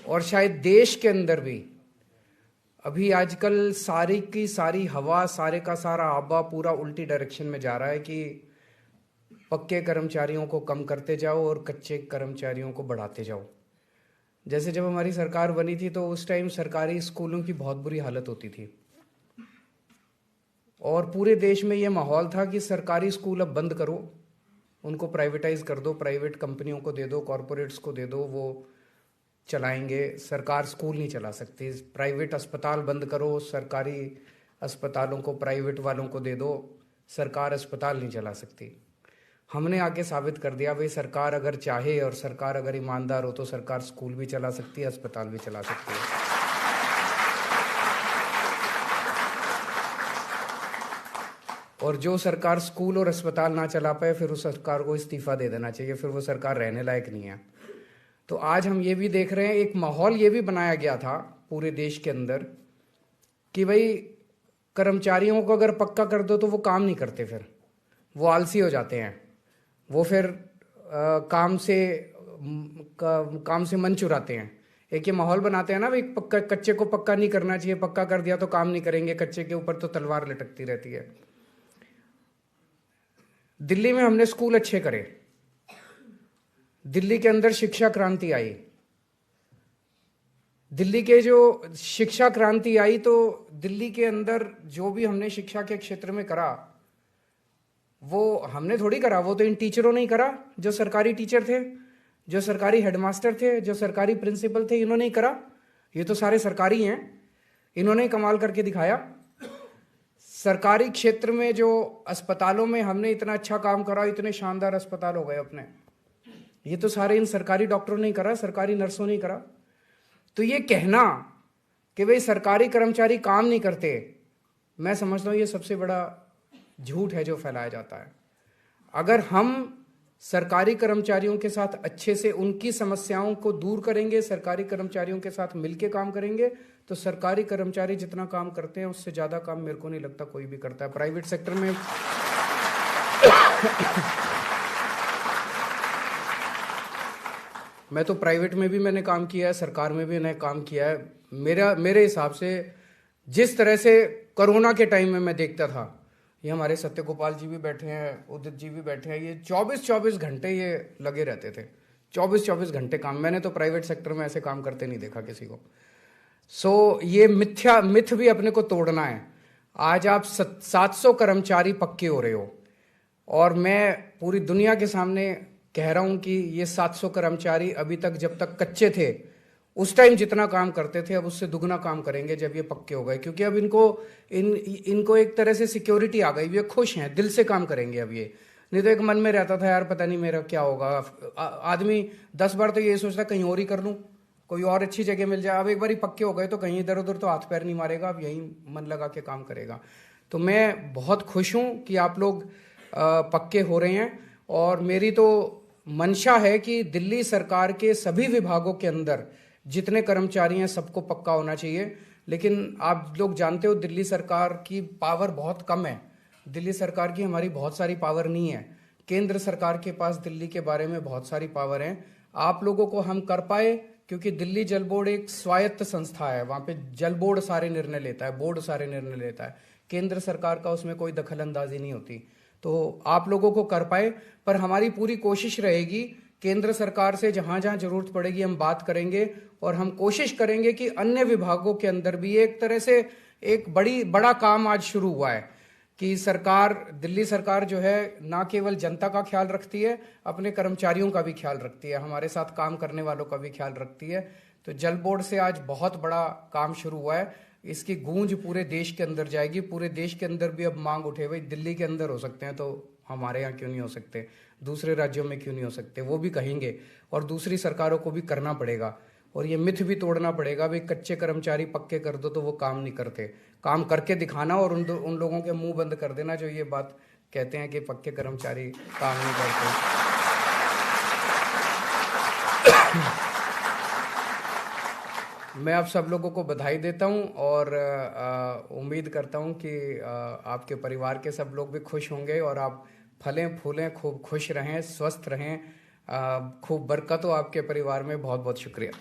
और शायद देश के अंदर भी अभी आजकल सारी की सारी हवा, सारे का सारा आबा पूरा उल्टी डायरेक्शन में जा रहा है कि पक्के कर्मचारियों को कम करते जाओ और कच्चे कर्मचारियों को बढ़ाते जाओ। जैसे जब हमारी सरकार बनी थी तो उस टाइम सरकारी स्कूलों की बहुत बुरी हालत होती थी और पूरे देश में ये माहौल था कि सरकारी स्कूल अब बंद करो, उनको प्राइवेटाइज कर दो, प्राइवेट कंपनियों को दे दो, कॉरपोरेट्स को दे दो, वो चलाएंगे, सरकार स्कूल नहीं चला सकती। प्राइवेट अस्पताल बंद करो, सरकारी अस्पतालों को प्राइवेट वालों को दे दो, सरकार अस्पताल नहीं चला सकती। हमने आके साबित कर दिया भाई सरकार अगर चाहे और सरकार अगर ईमानदार हो तो सरकार स्कूल भी चला सकती है, अस्पताल भी चला सकती है। और जो सरकार स्कूल और अस्पताल ना चला पाए फिर उस सरकार को इस्तीफा दे देना चाहिए, फिर वो सरकार रहने लायक नहीं है। तो आज हम ये भी देख रहे हैं, एक माहौल ये भी बनाया गया था पूरे देश के अंदर कि भाई कर्मचारियों को अगर पक्का कर दो तो वो काम नहीं करते, फिर वो आलसी हो जाते हैं, वो फिर काम से मन चुराते हैं। एक ये माहौल बनाते हैं ना भाई, पक्का कच्चे को पक्का नहीं करना चाहिए, पक्का कर दिया तो काम नहीं करेंगे, कच्चे के ऊपर तो तलवार लटकती रहती है। दिल्ली में हमने स्कूल अच्छे करे, दिल्ली के अंदर शिक्षा क्रांति आई। दिल्ली के जो शिक्षा क्रांति आई तो दिल्ली के अंदर जो भी हमने शिक्षा के क्षेत्र में करा वो हमने थोड़ी करा, वो तो इन टीचरों ने ही करा, जो सरकारी टीचर थे, जो सरकारी हेडमास्टर थे, जो सरकारी प्रिंसिपल थे, इन्होंने ही करा। ये तो सारे सरकारी हैं, इन्होंने ही कमाल करके दिखाया। सरकारी क्षेत्र में जो अस्पतालों में हमने इतना अच्छा काम करा, इतने शानदार अस्पताल हो गए अपने, ये तो सारे इन सरकारी डॉक्टरों ने ही करा, सरकारी नर्सों ने ही करा। तो ये कहना कि भाई सरकारी कर्मचारी काम नहीं करते, मैं समझता हूँ ये सबसे बड़ा झूठ है जो फैलाया जाता है। अगर हम सरकारी कर्मचारियों के साथ अच्छे से उनकी समस्याओं को दूर करेंगे, सरकारी कर्मचारियों के साथ मिलके काम करेंगे, तो सरकारी कर्मचारी जितना काम करते हैं उससे ज़्यादा काम मेरे को नहीं लगता कोई भी करता है प्राइवेट सेक्टर में। मैं तो प्राइवेट में भी मैंने काम किया है, सरकार में भी मैंने काम किया है। मेरे हिसाब से जिस तरह से कोरोना के टाइम में मैं देखता था, ये हमारे सत्य गोपाल जी भी बैठे हैं, उदित जी भी बैठे हैं, ये 24-24 घंटे ये लगे रहते थे, 24-24 घंटे काम। मैंने तो प्राइवेट सेक्टर में ऐसे काम करते नहीं देखा किसी को। ये मिथ भी अपने को तोड़ना है। आज आप 700 कर्मचारी पक्के हो रहे हो और मैं पूरी दुनिया के सामने कह रहा हूं कि ये 700 कर्मचारी अभी तक जब तक कच्चे थे उस टाइम जितना काम करते थे अब उससे दुगना काम करेंगे जब ये पक्के हो गए, क्योंकि अब इनको एक तरह से सिक्योरिटी आ गई, ये खुश हैं, दिल से काम करेंगे अब ये। नहीं तो एक मन में रहता था यार पता नहीं मेरा क्या होगा, आदमी 10 बार तो ये सोचता कहीं और ही कर लूं, कोई और अच्छी जगह मिल जाए। अब एक बार ही पक्के हो गए तो कहीं इधर उधर तो हाथ पैर नहीं मारेगा, अब यही मन लगा के काम करेगा। तो मैं बहुत खुश हूं कि आप लोग पक्के हो रहे हैं और मेरी तो मंशा है कि दिल्ली सरकार के सभी विभागों के अंदर जितने कर्मचारी हैं सबको पक्का होना चाहिए। लेकिन आप लोग जानते हो दिल्ली सरकार की पावर बहुत कम है, दिल्ली सरकार की हमारी बहुत सारी पावर नहीं है, केंद्र सरकार के पास दिल्ली के बारे में बहुत सारी पावर है। आप लोगों को हम कर पाए क्योंकि दिल्ली जल बोर्ड एक स्वायत्त संस्था है, वहां पे जल बोर्ड सारे निर्णय लेता है, बोर्ड सारे निर्णय लेता है, केंद्र सरकार का उसमें कोई दखल अंदाजी नहीं होती। तो आप लोगों को कर पाए, पर हमारी पूरी कोशिश रहेगी केंद्र सरकार से जहां जहां जरूरत पड़ेगी हम बात करेंगे और हम कोशिश करेंगे कि अन्य विभागों के अंदर भी एक तरह से एक बड़ा काम आज शुरू हुआ है कि सरकार, दिल्ली सरकार जो है ना केवल जनता का ख्याल रखती है, अपने कर्मचारियों का भी ख्याल रखती है, हमारे साथ काम करने वालों का भी ख्याल रखती है। तो जल बोर्ड से आज बहुत बड़ा काम शुरू हुआ है, इसकी गूंज पूरे देश के अंदर जाएगी, पूरे देश के अंदर भी अब मांग उठे, भाई दिल्ली के अंदर हो सकते हैं तो हमारे यहाँ क्यों नहीं हो सकते, दूसरे राज्यों में क्यों नहीं हो सकते, वो भी कहेंगे और दूसरी सरकारों को भी करना पड़ेगा। और ये मिथ भी तोड़ना पड़ेगा, भाई कच्चे कर्मचारी पक्के कर दो तो वो काम नहीं करते, काम करके दिखाना और उन लोगों के मुंह बंद कर देना जो ये बात कहते हैं कि पक्के कर्मचारी काम नहीं करते। मैं आप सब लोगों को बधाई देता हूं और उम्मीद करता हूं कि आपके परिवार के सब लोग भी खुश होंगे और आप फलें फूलें, खूब खुश रहें, स्वस्थ रहें, खूब बरकत हो आपके परिवार में। बहुत बहुत शुक्रिया।